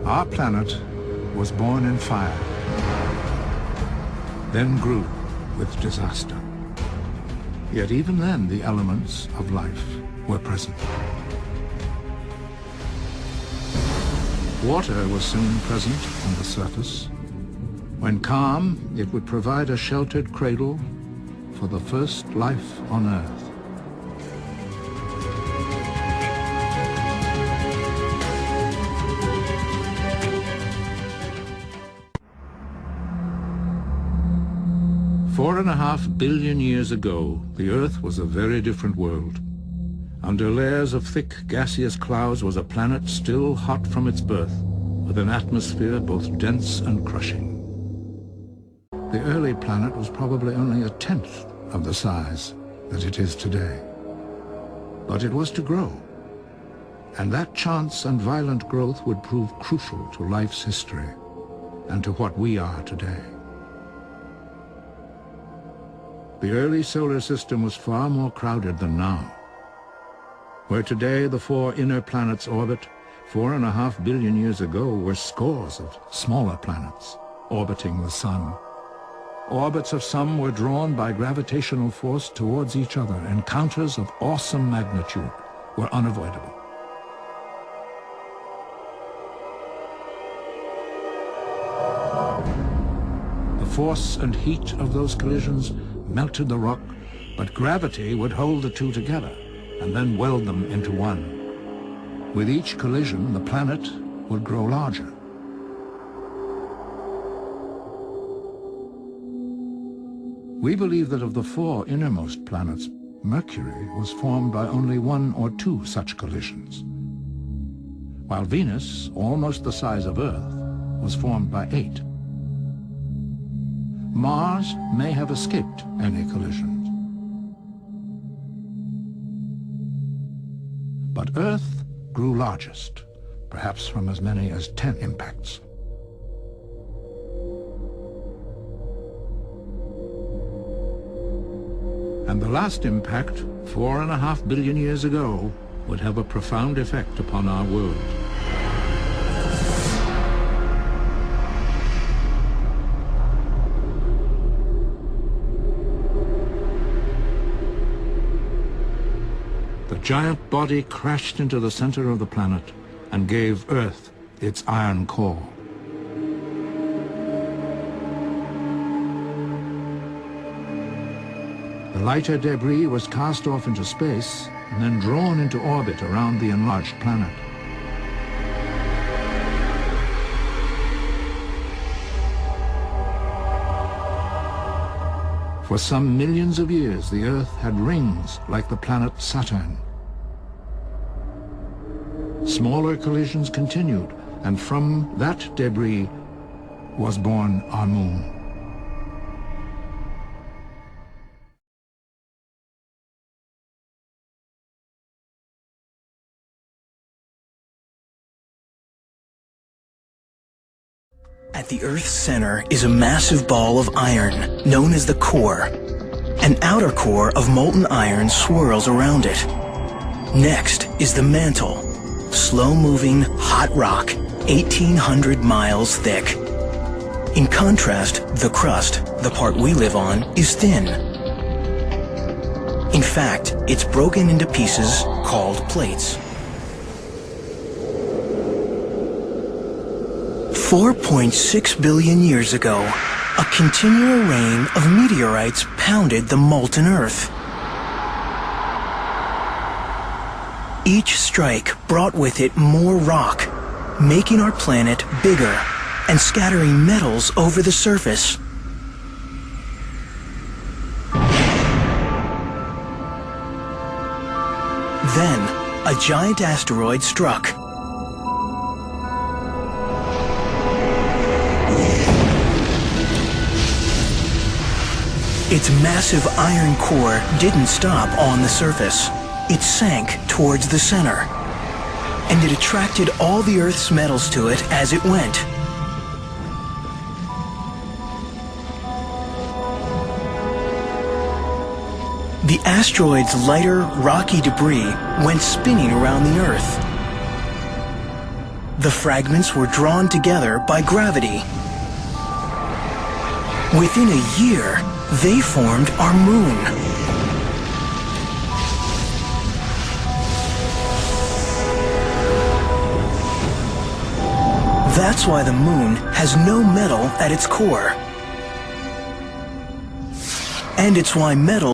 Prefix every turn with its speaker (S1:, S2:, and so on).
S1: Our planet was born in fire, then grew with disaster. Yet even then, the elements of life were present. Water was soon present on the surface. When calm, it would provide a sheltered cradle for the first life on Earth. Four and a half billion years ago, the Earth was a very different world. Under layers of thick gaseous clouds was a planet still hot from its birth, with an atmosphere both dense and crushing. The early planet was probably only a tenth of the size that it is today. But it was to grow, and that chance and violent growth would prove crucial to life's history and to what we are today. The early solar system was far more crowded than now. Where today the four inner planets orbit, 4.5 billion years ago were scores of smaller planets orbiting the sun. Orbits of some were drawn by gravitational force towards each other. Encounters of awesome magnitude were unavoidable. The force and heat of those collisions melted the rock, but gravity would hold the two together and then weld them into one. With each collision, the planet would grow larger. We believe that of the four innermost planets, Mercury was formed by only one or two such collisions, while Venus, almost the size of Earth, was formed by 8. Mars may have escaped any collisions. But Earth grew largest, perhaps from as many as 10 impacts. And the last impact, 4.5 billion years ago, would have a profound effect upon our world. The giant body crashed into the center of the planet and gave Earth its iron core. The lighter debris was cast off into space and then drawn into orbit around the enlarged planet. For some millions of years, the Earth had rings like the planet Saturn. Smaller collisions continued, and from that debris was born our moon.
S2: At the Earth's center is a massive ball of iron, known as the core. An outer core of molten iron swirls around it. Next is the mantle, slow-moving, hot rock, 1,800 miles thick. In contrast, the crust, the part we live on, is thin. In fact, it's broken into pieces called plates. 4.6 billion years ago, a continual rain of meteorites pounded the molten Earth. Each strike brought with it more rock, making our planet bigger and scattering metals over the surface. Then, a giant asteroid struck. Its massive iron core didn't stop on the surface. It sank towards the center, and it attracted all the Earth's metals to it as it went. The asteroid's lighter, rocky debris went spinning around the Earth. The fragments were drawn together by gravity. Within a year, they formed our moon. That's why the moon has no metal at its core. And it's why metal